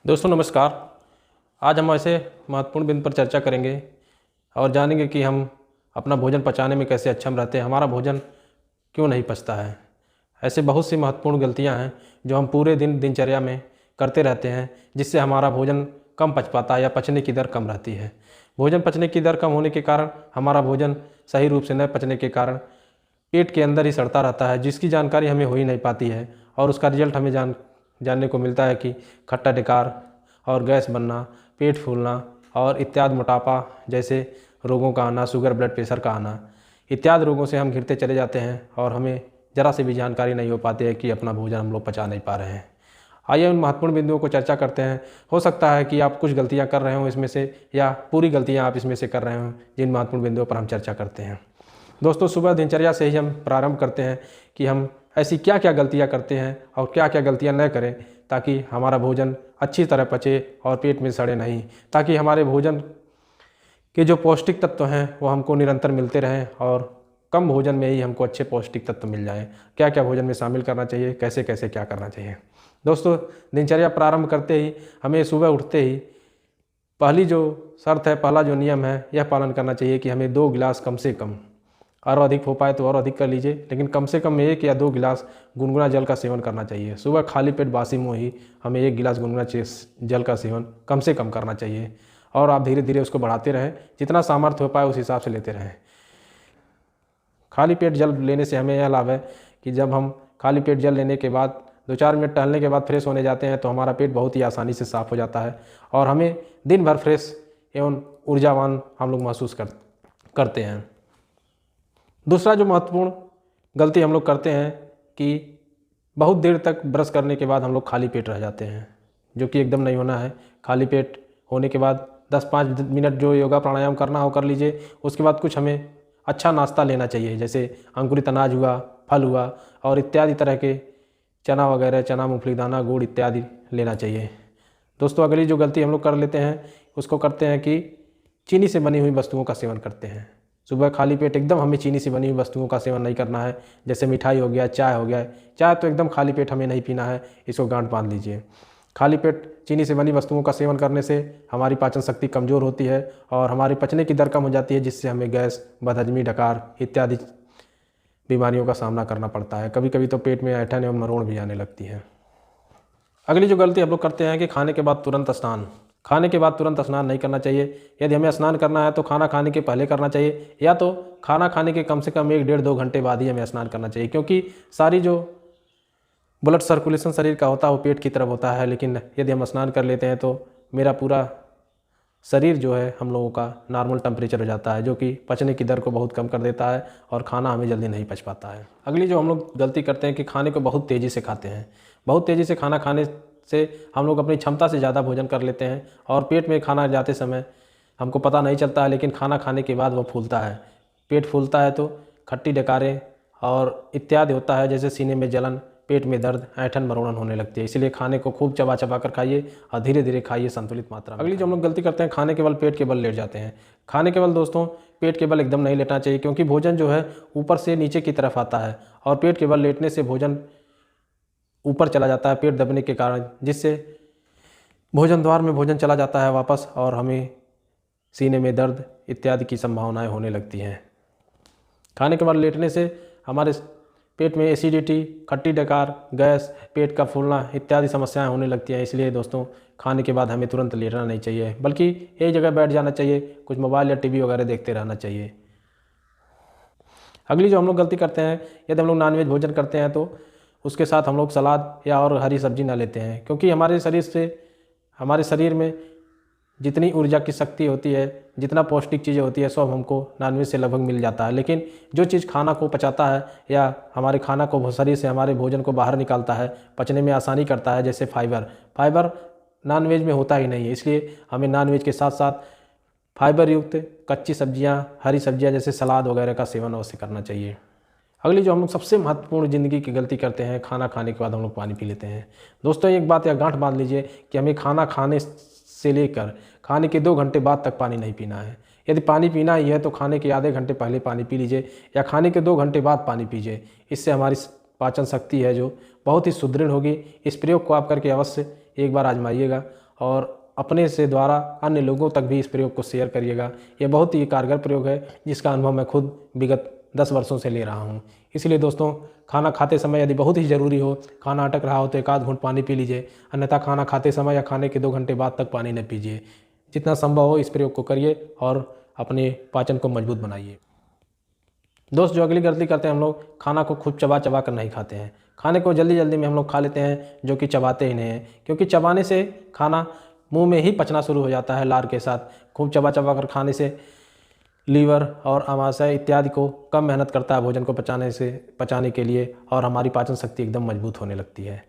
दोस्तों नमस्कार। आज हम ऐसे महत्वपूर्ण बिंदु पर चर्चा करेंगे और जानेंगे कि हम अपना भोजन पचाने में कैसे अक्षम रहते हैं, हमारा भोजन क्यों नहीं पचता है। ऐसे बहुत सी महत्वपूर्ण गलतियां हैं जो हम पूरे दिनचर्या में करते रहते हैं, जिससे हमारा भोजन कम पच पाता है या पचने की दर कम रहती है। भोजन पचने की दर कम होने के कारण हमारा भोजन सही रूप से न पचने के कारण पेट के अंदर ही सड़ता रहता है, जिसकी जानकारी हमें हो ही नहीं पाती है और उसका रिजल्ट हमें जानने को मिलता है कि खट्टा डकार और गैस बनना, पेट फूलना और इत्यादि मोटापा जैसे रोगों का आना, शुगर ब्लड प्रेशर का आना इत्यादि रोगों से हम घिरते चले जाते हैं और हमें ज़रा से भी जानकारी नहीं हो पाती है कि अपना भोजन हम लोग पचा नहीं पा रहे हैं। आइए उन महत्वपूर्ण बिंदुओं को चर्चा करते हैं। हो सकता है कि आप कुछ गलतियां कर रहे हो इसमें से, या पूरी गलतियां आप इसमें से कर रहे हो। जिन महत्वपूर्ण बिंदुओं पर हम चर्चा करते हैं दोस्तों, सुबह दिनचर्या से ही हम प्रारंभ करते हैं कि हम ऐसी क्या क्या गलतियां करते हैं और क्या क्या गलतियां न करें ताकि हमारा भोजन अच्छी तरह पचे और पेट में सड़े नहीं, ताकि हमारे भोजन के जो पौष्टिक तत्व हैं वो हमको निरंतर मिलते रहें और कम भोजन में ही हमको अच्छे पौष्टिक तत्व मिल जाएं। क्या क्या भोजन में शामिल करना चाहिए, कैसे कैसे क्या करना चाहिए। दोस्तों, दिनचर्या प्रारंभ करते ही हमें सुबह उठते ही पहली जो शर्त है, पहला जो नियम है, यह पालन करना चाहिए कि हमें 2 गिलास कम से कम, और अधिक हो पाए तो और अधिक कर लीजिए, लेकिन कम से कम 1 या 2 गिलास गुनगुना जल का सेवन करना चाहिए। सुबह खाली पेट बासी मुँह ही हमें 1 गिलास गुनगुना जल का सेवन कम से कम करना चाहिए और आप धीरे धीरे उसको बढ़ाते रहें, जितना सामर्थ्य हो पाए उस हिसाब से लेते रहें। खाली पेट जल लेने से हमें यह लाभ है कि जब हम खाली पेट जल लेने के बाद 2-4 मिनट टहलने के बाद फ्रेश होने जाते हैं तो हमारा पेट बहुत ही आसानी से साफ़ हो जाता है और हमें दिन भर फ्रेश एवं ऊर्जावान हम लोग महसूस करते हैं। दूसरा जो महत्वपूर्ण गलती हम लोग करते हैं कि बहुत देर तक ब्रश करने के बाद हम लोग खाली पेट रह जाते हैं, जो कि एकदम नहीं होना है। खाली पेट होने के बाद 10-5 मिनट जो योगा प्राणायाम करना हो कर लीजिए। उसके बाद कुछ हमें अच्छा नाश्ता लेना चाहिए, जैसे अंकुरित अनाज हुआ, फल हुआ और इत्यादि तरह के चना वगैरह, चना, मूंगफली दाना, गुड़ इत्यादि लेना चाहिए। दोस्तों, अगली जो गलती हम लोग कर लेते हैं उसको करते हैं कि चीनी से बनी हुई वस्तुओं का सेवन करते हैं। सुबह खाली पेट एकदम हमें चीनी से बनी हुई वस्तुओं का सेवन नहीं करना है, जैसे मिठाई हो गया, चाय हो गया। चाय तो एकदम खाली पेट हमें नहीं पीना है, इसको गांठ बांध लीजिए। खाली पेट चीनी से बनी वस्तुओं का सेवन करने से हमारी पाचन शक्ति कमज़ोर होती है और हमारी पचने की दर कम हो जाती है, जिससे हमें गैस, बदहजमी, डकार इत्यादि बीमारियों का सामना करना पड़ता है। कभी कभी तो पेट में ऐंठन एवं मरोड़ भी आने लगती है। अगली जो गलती हम लोग करते हैं कि खाने के बाद तुरंत स्नान नहीं करना चाहिए। यदि हमें स्नान करना है तो खाना खाने के पहले करना चाहिए, या तो खाना खाने के कम से कम 1-1.5-2 घंटे बाद ही हमें स्नान करना चाहिए, क्योंकि सारी जो ब्लड सर्कुलेशन शरीर का होता है वो पेट की तरफ होता है। लेकिन यदि हम स्नान कर लेते हैं तो मेरा पूरा शरीर जो है हम लोगों का नॉर्मल टेम्परेचर हो जाता है, जो कि पचने की दर को बहुत कम कर देता है और खाना हमें जल्दी नहीं पच पाता है। अगली जो हम लोग गलती करते हैं कि खाने को बहुत तेज़ी से खाते हैं। बहुत तेज़ी से खाना खाने से हम लोग अपनी क्षमता से ज़्यादा भोजन कर लेते हैं और पेट में खाना जाते समय हमको पता नहीं चलता है, लेकिन खाना खाने के बाद वो फूलता है। पेट फूलता है तो खट्टी डकारें और इत्यादि होता है, जैसे सीने में जलन, पेट में दर्द, ऐंठन मरोड़न होने लगती है। इसलिए खाने को खूब चबा चबा कर खाइए और धीरे धीरे खाइए, संतुलित मात्रा में। अगली जो हम लोग गलती करते हैं, खाने के बल पेट के बल लेट जाते हैं। खाने के बल दोस्तों पेट के बल एकदम नहीं लेटना चाहिए, क्योंकि भोजन जो है ऊपर से नीचे की तरफ आता है और पेट के बल लेटने से भोजन ऊपर चला जाता है पेट दबने के कारण, जिससे भोजन द्वार में भोजन चला जाता है वापस और हमें सीने में दर्द इत्यादि की संभावनाएं होने लगती हैं। खाने के बाद लेटने से हमारे पेट में एसिडिटी, खट्टी डकार, गैस, पेट का फूलना इत्यादि समस्याएं होने लगती हैं। इसलिए दोस्तों, खाने के बाद हमें तुरंत लेटना नहीं चाहिए, बल्कि एक जगह बैठ जाना चाहिए, कुछ मोबाइल या टीवी वगैरह देखते रहना चाहिए। अगली जो हम लोग गलती करते हैं, यदि हम लोग नॉनवेज भोजन करते हैं तो उसके साथ हम लोग सलाद या और हरी सब्जी ना लेते हैं, क्योंकि हमारे शरीर में जितनी ऊर्जा की शक्ति होती है, जितना पौष्टिक चीज़ें होती है, सब हमको नॉनवेज से लगभग मिल जाता है। लेकिन जो चीज़ खाना को पचाता है या हमारे खाना को शरीर से हमारे भोजन को बाहर निकालता है, पचने में आसानी करता है, जैसे फाइबर नॉनवेज में होता ही नहीं है। इसलिए हमें नॉनवेज के साथ साथ फाइबर युक्त कच्ची सब्जियाँ, हरी सब्जियाँ जैसे सलाद वगैरह का सेवन अवश्य करना चाहिए। अगली जो हम लोग सबसे महत्वपूर्ण ज़िंदगी की गलती करते हैं, खाना खाने के बाद हम लोग पानी पी लेते हैं। दोस्तों, एक बात या गांठ बांध लीजिए कि हमें खाना खाने से लेकर खाने के 2 घंटे बाद तक पानी नहीं पीना है। यदि पानी पीना ही है तो खाने के आधे घंटे पहले पानी पी लीजिए या खाने के 2 घंटे बाद पानी पीजिए। इससे हमारी पाचन शक्ति है जो बहुत ही सुदृढ़ होगी। इस प्रयोग को आप करके अवश्य एक बार आजमाइएगा और अपने से द्वारा अन्य लोगों तक भी इस प्रयोग को शेयर करिएगा। यह बहुत ही कारगर प्रयोग है जिसका अनुभव मैं खुद विगत 10 वर्षों से ले रहा हूँ। इसलिए दोस्तों, खाना खाते समय यदि बहुत ही ज़रूरी हो, खाना अटक रहा हो तो एक आध घूंट पानी पी लीजिए, अन्यथा खाना खाते समय या खाने के 2 घंटे बाद तक पानी न पीजिए। जितना संभव हो इस प्रयोग को करिए और अपने पाचन को मजबूत बनाइए। दोस्त, जो अगली गलती करते हैं हम लोग, खाना को खूब चबा चबा कर नहीं खाते हैं। खाने को जल्दी जल्दी में हम लोग खा लेते हैं, जो कि चबाते ही नहीं हैं, क्योंकि चबाने से खाना मुंह में ही पचना शुरू हो जाता है लार के साथ। खूब चबा चबा कर खाने से लीवर और आमाशय इत्यादि को कम मेहनत करता है भोजन को पचाने के लिए, और हमारी पाचन शक्ति एकदम मजबूत होने लगती है।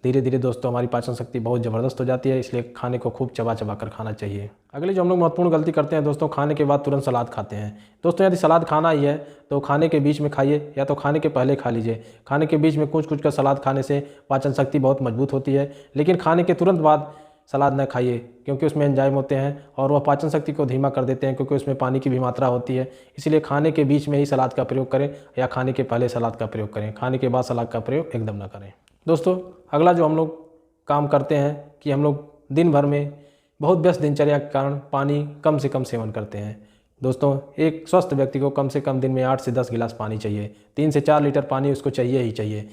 धीरे धीरे दोस्तों हमारी पाचन शक्ति बहुत ज़बरदस्त हो जाती है, इसलिए खाने को खूब चबा चबा कर खाना चाहिए। अगली जो हम लोग महत्वपूर्ण गलती करते हैं दोस्तों, खाने के बाद तुरंत सलाद खाते हैं। दोस्तों, यदि सलाद खाना ही है तो खाने के बीच में खाइए, या तो खाने के पहले खा लीजिए। खाने के बीच में कुछ कुछ कर सलाद खाने से पाचन शक्ति बहुत मजबूत होती है, लेकिन खाने के तुरंत बाद सलाद न खाइए, क्योंकि उसमें एंजाइम होते हैं और वह पाचन शक्ति को धीमा कर देते हैं, क्योंकि उसमें पानी की भी मात्रा होती है। इसलिए खाने के बीच में ही सलाद का प्रयोग करें, या खाने के पहले सलाद का प्रयोग करें। खाने के बाद सलाद का प्रयोग एकदम ना करें। दोस्तों, अगला जो हम लोग काम करते हैं कि हम लोग दिन भर में बहुत व्यस्त दिनचर्या के कारण पानी कम से कम सेवन करते हैं। दोस्तों, एक स्वस्थ व्यक्ति को कम से कम दिन में 8 से 10 गिलास पानी चाहिए। 3 से 4 लीटर पानी उसको चाहिए ही चाहिए।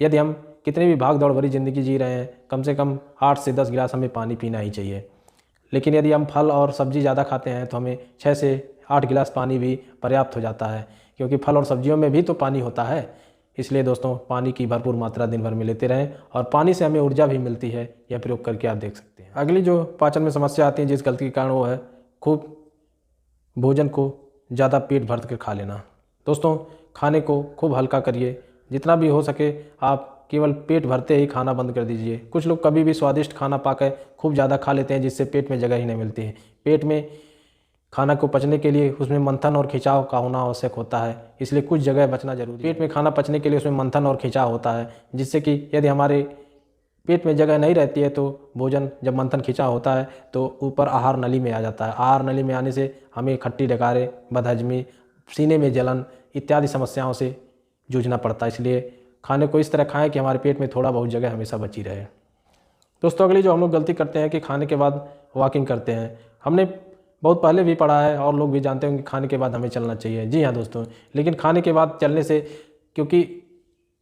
यदि हम कितनी भी भाग दौड़ भरी ज़िंदगी जी रहे हैं, कम से कम 8 से 10 गिलास हमें पानी पीना ही चाहिए। लेकिन यदि हम फल और सब्ज़ी ज़्यादा खाते हैं तो हमें 6 से 8 गिलास पानी भी पर्याप्त हो जाता है, क्योंकि फल और सब्जियों में भी तो पानी होता है। इसलिए दोस्तों, पानी की भरपूर मात्रा दिन भर में लेते रहें, और पानी से हमें ऊर्जा भी मिलती है। यह प्रयोग करके आप देख सकते हैं। अगली जो पाचन में समस्या आती है जिस गलती के कारण, वो है खूब भोजन को ज़्यादा पेट भर कर खा लेना। दोस्तों, खाने को खूब हल्का करिए। जितना भी हो सके आप केवल पेट भरते ही खाना बंद कर दीजिए। कुछ लोग कभी भी स्वादिष्ट खाना पाकर खूब ज़्यादा खा लेते हैं, जिससे पेट में जगह ही नहीं मिलती है। पेट में खाना को पचने के लिए उसमें मंथन और खिंचाव का होना आवश्यक होता है, इसलिए कुछ जगह बचना जरूरी है। पेट में खाना पचने के लिए उसमें मंथन और खिंचाव होता है, जिससे कि यदि हमारे पेट में जगह नहीं रहती है तो भोजन जब मंथन खिंचाव होता है तो ऊपर आहार नली में आ जाता है। आहार नली में आने से हमें खट्टी डकारे, बदहजमी, सीने में जलन इत्यादि समस्याओं से जूझना पड़ता है। इसलिए खाने को इस तरह खाएं कि हमारे पेट में थोड़ा बहुत जगह हमेशा बची रहे। दोस्तों, अगली जो हम लोग गलती करते हैं कि खाने के बाद वॉकिंग करते हैं। हमने बहुत पहले भी पढ़ा है और लोग भी जानते हैं कि खाने के बाद हमें चलना चाहिए। जी हाँ दोस्तों, लेकिन खाने के बाद चलने से, क्योंकि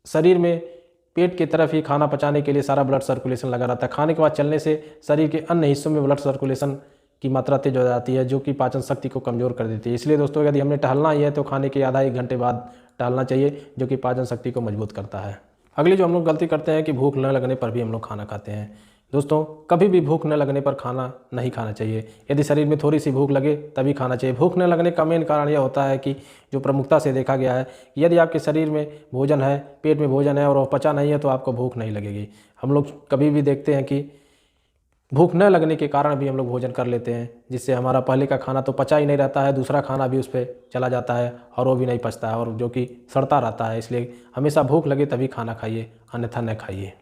शरीर में पेट की तरफ ही खाना पचाने के लिए सारा ब्लड सर्कुलेशन लगा रहता है, खाने के बाद चलने से शरीर के अन्य हिस्सों में ब्लड सर्कुलेशन की मात्रा तेज हो जाती है, जो कि पाचन शक्ति को कमज़ोर कर देती है। इसलिए दोस्तों, यदि हमने टहलना ही है तो खाने के आधा 1 घंटे बाद टहलना चाहिए, जो कि पाचन शक्ति को मजबूत करता है। अगली जो हम लोग गलती करते हैं कि भूख न लगने पर भी हम लोग खाना खाते हैं। दोस्तों, कभी भी भूख न लगने पर खाना नहीं खाना चाहिए। यदि शरीर में थोड़ी सी भूख लगे तभी खाना चाहिए। भूख न लगने का मेन कारण यह होता है कि जो प्रमुखता से देखा गया है, यदि आपके शरीर में भोजन है, पेट में भोजन है और वह पचा नहीं है तो आपको भूख नहीं लगेगी। हम लोग कभी भी देखते हैं कि भूख न लगने के कारण भी हम लोग भोजन कर लेते हैं, जिससे हमारा पहले का खाना तो पचा ही नहीं रहता है, दूसरा खाना भी उस पर चला जाता है और वो भी नहीं पचता है, और जो कि सड़ता रहता है। इसलिए हमेशा भूख लगे तभी खाना खाइए, अन्यथा न खाइए।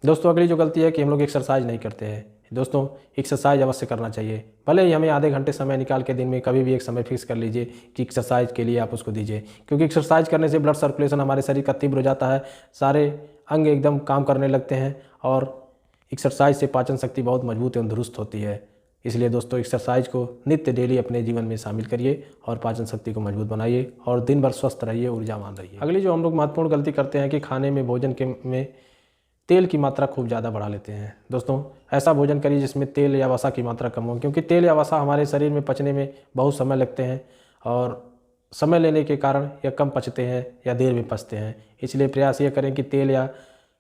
दोस्तों, अगली जो गलती है कि हम लोग एक्सरसाइज नहीं करते हैं। दोस्तों, एक्सरसाइज अवश्य करना चाहिए। भले ही हमें आधे घंटे समय निकाल के दिन में कभी भी एक समय फिक्स कर लीजिए कि एक्सरसाइज के लिए आप उसको दीजिए, क्योंकि एक्सरसाइज करने से ब्लड सर्कुलेशन हमारे शरीर का तीव्र हो जाता है, सारे अंग एकदम काम करने लगते हैं, और एक्सरसाइज से पाचन शक्ति बहुत मजबूत एवं दुरुस्त होती है। इसलिए दोस्तों, एक्सरसाइज को नित्य डेली अपने जीवन में शामिल करिए और पाचन शक्ति को मजबूत बनाइए और दिन भर स्वस्थ रहिए, ऊर्जावान रहिए। अगली जो हम लोग महत्वपूर्ण गलती करते हैं कि खाने में, भोजन के में तेल की मात्रा खूब ज़्यादा बढ़ा लेते हैं। दोस्तों, ऐसा भोजन करिए जिसमें तेल या वसा की मात्रा कम हो, क्योंकि तेल या वसा हमारे शरीर में पचने में बहुत समय लगते हैं, और समय लेने के कारण यह कम पचते हैं या देर में पचते हैं। इसलिए प्रयास ये करें कि तेल या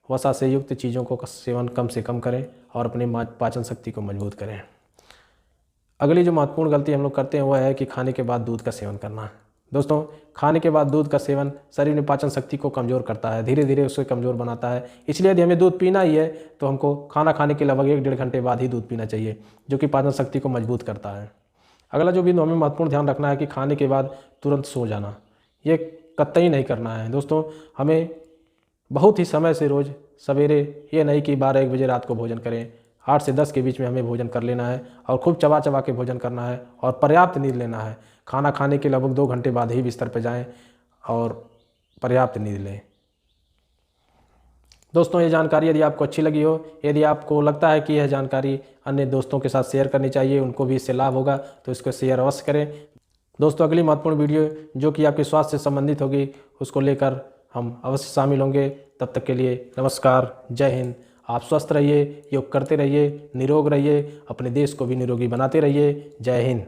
वसा से युक्त चीज़ों को सेवन कम से कम करें और अपनी पाचन शक्ति को मजबूत करें। अगली जो महत्वपूर्ण गलती हम लोग करते हैं वह है कि खाने के बाद दूध का सेवन करना। दोस्तों, खाने के बाद दूध का सेवन शरीर में पाचन शक्ति को कमज़ोर करता है, धीरे धीरे उसे कमज़ोर बनाता है। इसलिए यदि हमें दूध पीना ही है तो हमको खाना खाने के लगभग 1-1.5 घंटे बाद ही दूध पीना चाहिए, जो कि पाचन शक्ति को मजबूत करता है। अगला जो बिंदु हमें महत्वपूर्ण ध्यान रखना है कि खाने के बाद तुरंत सो जाना, ये कतई नहीं करना है। दोस्तों, हमें बहुत ही समय से रोज़ सवेरे, ये नहीं कि 12-1 बजे रात को भोजन करें, 8 से 10 के बीच में हमें भोजन कर लेना है और खूब चबा चबा के भोजन करना है और पर्याप्त नींद लेना है। खाना खाने के लगभग 2 घंटे बाद ही बिस्तर पर जाएं और पर्याप्त नींद लें। दोस्तों, ये जानकारी यदि आपको अच्छी लगी हो, यदि आपको लगता है कि यह जानकारी अन्य दोस्तों के साथ शेयर करनी चाहिए, उनको भी इससे लाभ होगा, तो इसको शेयर अवश्य करें। दोस्तों, अगली महत्वपूर्ण वीडियो जो कि आपके स्वास्थ्य से संबंधित होगी, उसको लेकर हम अवश्य शामिल होंगे। तब तक के लिए नमस्कार, जय हिंद। आप स्वस्थ रहिए, योग करते रहिए, निरोग रहिए, अपने देश को भी निरोगी बनाते रहिए। जय हिंद।